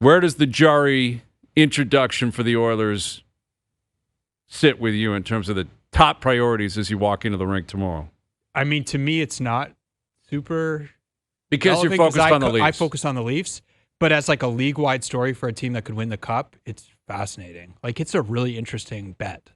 Where does the Jarry introduction for the Oilers sit with you in terms of the top priorities as you walk into the rink tomorrow? I mean, to me, it's not super because you're focused on the Leafs. I focus on the Leafs, but as like a league-wide story for a team that could win the Cup, it's fascinating. Like, it's a really interesting bet.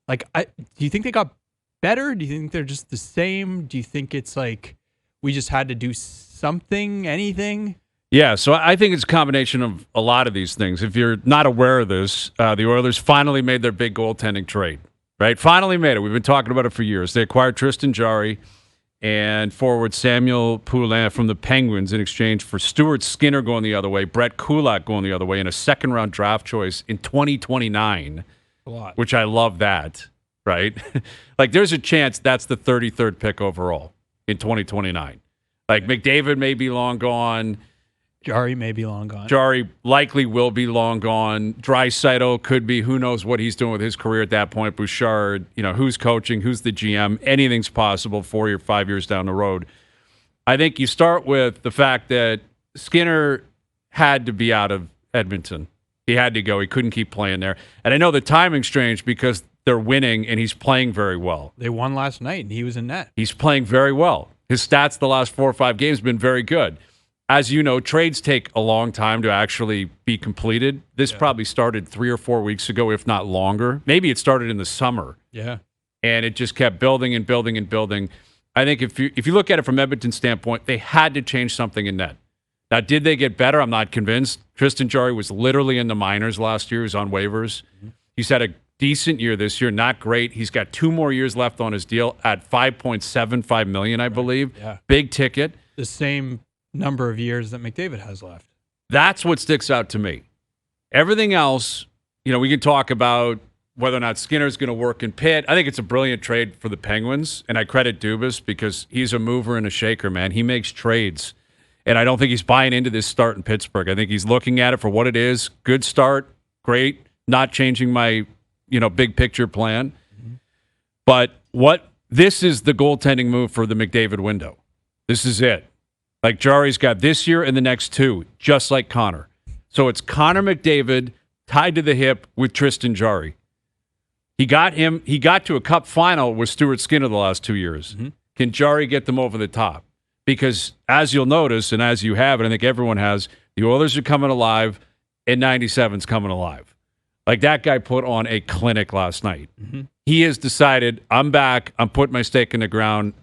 Like, do you think they got better? Do you think they're just the same? Do you think it's like we just had to do something, anything? Yeah, so I think it's a combination of a lot of these things. If you're not aware of this, the Oilers finally made their big goaltending trade, right? Finally made it. We've been talking about it for years. They acquired Tristan Jarry and forward Samuel Poulin from the Penguins in exchange for Stuart Skinner going the other way, Brett Kulak going the other way, and a second-round draft choice in 2029. A lot. Which I love that, right? Like, there's a chance that's the 33rd pick overall in 2029. Like, McDavid may be long gone. Jarry may be long gone. Jarry likely will be long gone. Draisaitl could be. Who knows what he's doing with his career at that point. Bouchard, who's coaching, who's the GM. Anything's possible 4 or 5 years down the road. I think you start with the fact that Skinner had to be out of Edmonton. He had to go. He couldn't keep playing there. And I know the timing's strange because they're winning and he's playing very well. They won last night and he was in net. He's playing very well. His stats the last 4 or 5 games have been very good. As you know, trades take a long time to actually be completed. This probably started 3 or 4 weeks ago, if not longer. Maybe it started in the summer. Yeah. And it just kept building and building and building. I think if you look at it from Edmonton's standpoint, they had to change something in net. Now, did they get better? I'm not convinced. Tristan Jarry was literally in the minors last year. He was on waivers. Mm-hmm. He's had a decent year this year, not great. He's got 2 more years left on his deal at $5.75 million, I believe. Yeah. Big ticket. The same number of years that McDavid has left. That's what sticks out to me. Everything else, we can talk about whether or not Skinner's going to work in Pitt. I think it's a brilliant trade for the Penguins, and I credit Dubas because he's a mover and a shaker, man. He makes trades. And I don't think he's buying into this start in Pittsburgh. I think he's looking at it for what it is. Good start, great. Not changing my, big picture plan. Mm-hmm. But this is the goaltending move for the McDavid window. This is it. Like Jarry's got this year and the next 2, just like Connor. So it's Connor McDavid tied to the hip with Tristan Jarry. He got to a Cup final with Stuart Skinner the last 2 years. Mm-hmm. Can Jarry get them over the top? Because as you'll notice, and as you have, and I think everyone has, the Oilers are coming alive, and 97's coming alive. Like, that guy put on a clinic last night. Mm-hmm. He has decided, I'm back, I'm putting my stake in the ground.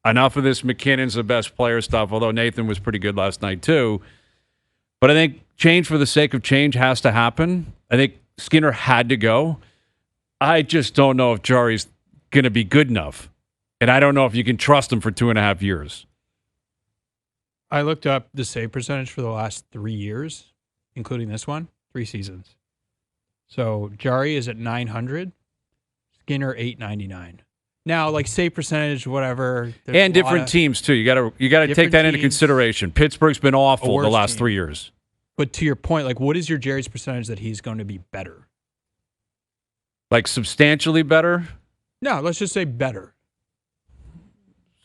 Enough of this McKinnon's the best player stuff, although Nathan was pretty good last night too. But I think change for the sake of change has to happen. I think Skinner had to go. I just don't know if Jarry's going to be good enough. And I don't know if you can trust him for 2.5 years. I looked up the save percentage for the last 3 years, including this one, 3 seasons. So Jarry is at 900, Skinner 899. Now, like save percentage, whatever, and different teams too. You got to take that into consideration. Pittsburgh's been awful the last 3 years. But to your point, like, what is your Jarry's percentage that he's going to be better? Like substantially better? No, let's just say better.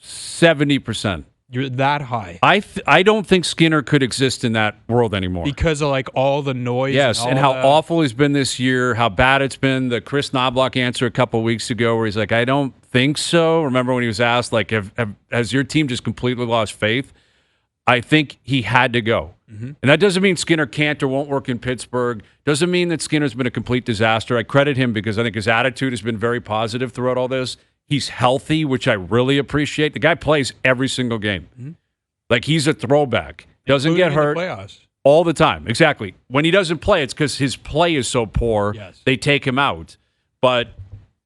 70%. You're that high. I don't think Skinner could exist in that world anymore. Because of like all the noise. Yes, and how awful he's been this year, how bad it's been. The Chris Knobloch answer a couple of weeks ago where he's like, I don't think so. Remember when he was asked, like, has your team just completely lost faith? I think he had to go. Mm-hmm. And that doesn't mean Skinner can't or won't work in Pittsburgh. Doesn't mean that Skinner's been a complete disaster. I credit him because I think his attitude has been very positive throughout all this. He's healthy, which I really appreciate. The guy plays every single game. Mm-hmm. Like, he's a throwback. Doesn't get hurt all the time. Exactly. When he doesn't play, it's because his play is so poor, they take him out. But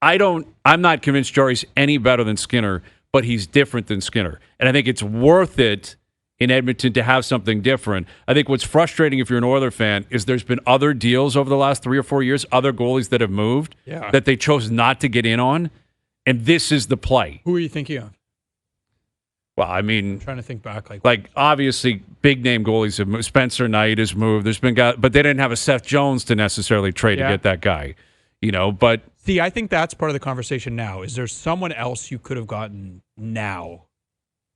I'm not convinced Jarry's any better than Skinner, but he's different than Skinner. And I think it's worth it in Edmonton to have something different. I think what's frustrating if you're an Oilers fan is there's been other deals over the last 3 or 4 years, other goalies that have moved that they chose not to get in on. And this is the play. Who are you thinking of? Well, I mean, I'm trying to think back. Like obviously, big name goalies have moved. Spencer Knight has moved. There's been guys, but they didn't have a Seth Jones to necessarily trade to get that guy. But see, I think that's part of the conversation now. Is there someone else you could have gotten now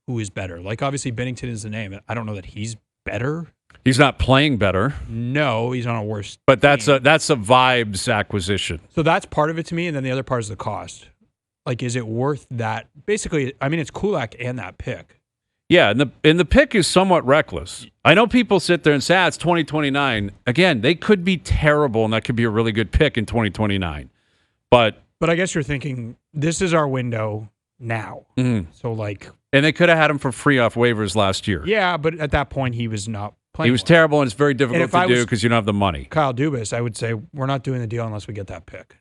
who is better? Like, obviously, Binnington is the name. I don't know that he's better He's not playing better, No, he's on a worse. but that's team. a vibes acquisition. So that's part of it to me, and then the other part is the cost. Like, is it worth that? Basically, I mean, it's Kulak and that pick. Yeah, and the pick is somewhat reckless. I know people sit there and say, it's 2029. Again, they could be terrible, and that could be a really good pick in 2029. But I guess you're thinking, this is our window now. So, like... And they could have had him for free off waivers last year. Yeah, but at that point, he was not playing. He was terrible, and it's very difficult to do was because you don't have the money. Kyle Dubas, I would say, we're not doing the deal unless we get that pick.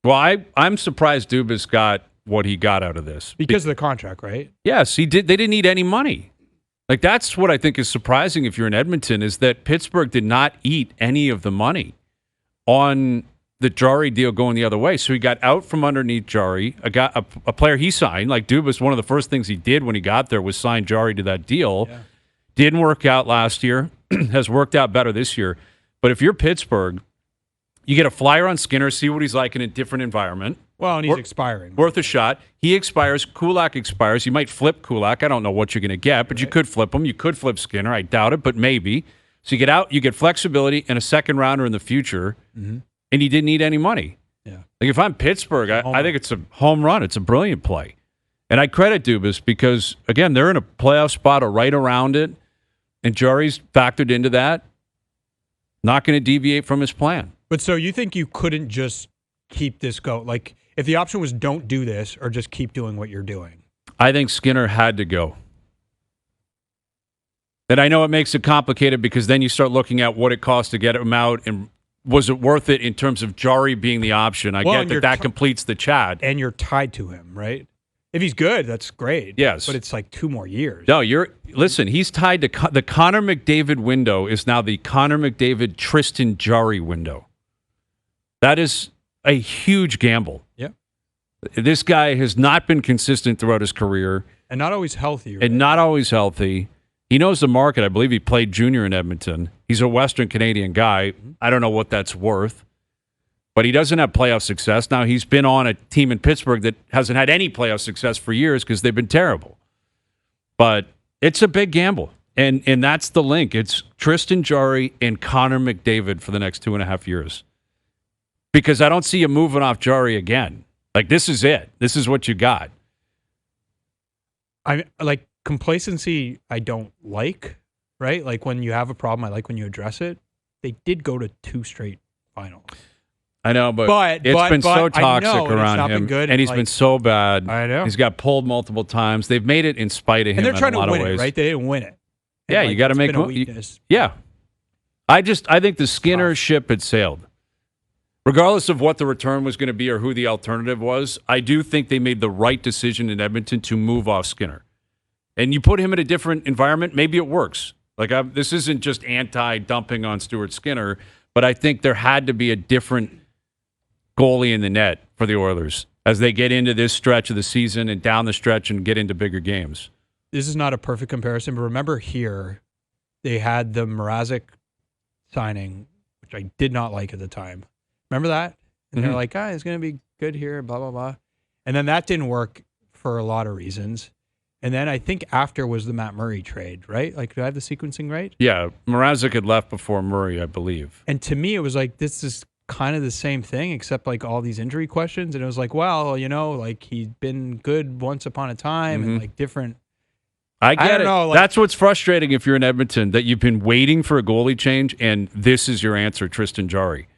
Well, I'm surprised Dubas got what he got out of this. Because of the contract, right? Yes, he did. They didn't need any money. Like, that's what I think is surprising if you're in Edmonton, is that Pittsburgh did not eat any of the money on the Jarry deal going the other way. So he got out from underneath Jarry, a player he signed. Like Dubas, one of the first things he did when he got there was sign Jarry to that deal. Yeah. Didn't work out last year, has worked out better this year. But if you're Pittsburgh, you get a flyer on Skinner, see what he's like in a different environment. Well, and he's expiring. Worth a shot. He expires. Kulak expires. You might flip Kulak. I don't know what you're going to get, but you could flip him. You could flip Skinner. I doubt it, but maybe. So you get out, you get flexibility and a second rounder in the future, and you didn't need any money. Yeah. Like if I'm Pittsburgh, I think it's a home run. It's a brilliant play. And I credit Dubas because, again, they're in a playoff spot or right around it, and Jarry's factored into that. Not going to deviate from his plan. But so you think you couldn't just keep this go? Like, if the option was don't do this or just keep doing what you're doing? I think Skinner had to go. And I know it makes it complicated because then you start looking at what it costs to get him out and was it worth it in terms of Jarry being the option. I get that completes the chat. And you're tied to him, right? If he's good, that's great. Yes. But it's like 2 more years. No, listen, he's tied to the Connor McDavid window is now the Connor McDavid Tristan Jarry window. That is a huge gamble. Yeah. This guy has not been consistent throughout his career. And not always healthy. Right? And not always healthy. He knows the market. I believe he played junior in Edmonton. He's a Western Canadian guy. I don't know what that's worth. But he doesn't have playoff success. Now, he's been on a team in Pittsburgh that hasn't had any playoff success for years because they've been terrible. But it's a big gamble. And that's the link. It's Tristan Jarry and Connor McDavid for the next 2.5 years. Because I don't see you moving off Jarry again. Like, this is it. This is what you got. I like complacency I don't like, right? Like, when you have a problem, I like when you address it. They did go to 2 straight finals. I know, but it's been so toxic around him, and he's been so bad. I know. He's got pulled multiple times. They've made it in spite of him. And they're trying in a lot to win of ways. it, right? They didn't win it. Yeah, you got to make weakness. Yeah. I think the Skinner ship had sailed. Regardless of what the return was going to be or who the alternative was, I do think they made the right decision in Edmonton to move off Skinner. And you put him in a different environment, maybe it works. Like this isn't just anti-dumping on Stuart Skinner, but I think there had to be a different goalie in the net for the Oilers as they get into this stretch of the season and down the stretch and get into bigger games. This is not a perfect comparison, but remember here, they had the Mrazek signing, which I did not like at the time. Remember that? And they're like, it's going to be good here, blah, blah, blah. And then that didn't work for a lot of reasons. And then I think after was the Matt Murray trade, right? Like, do I have the sequencing right? Yeah, Mrazek had left before Murray, I believe. And to me, it was like, this is kind of the same thing, except like all these injury questions. And it was like, well, like he'd been good once upon a time and like different. I get it. Know, like, that's what's frustrating if you're in Edmonton, that you've been waiting for a goalie change and this is your answer, Tristan Jarry.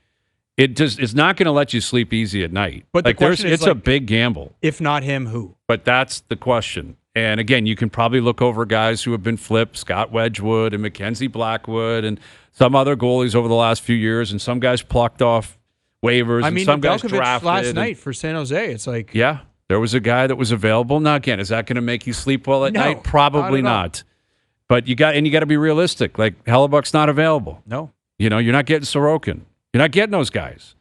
It's not going to let you sleep easy at night. But like it's a big gamble. If not him, who? But that's the question. And again, you can probably look over guys who have been flipped, Scott Wedgwood and Mackenzie Blackwood and some other goalies over the last few years, and some guys plucked off waivers. I mean, some guys drafted. Last night for San Jose, it's like... Yeah, there was a guy that was available. Now, again, is that going to make you sleep well at night? Probably not. But you got to be realistic. Like, Hellebuck's not available. No. You're not getting Sorokin. You're not getting those guys.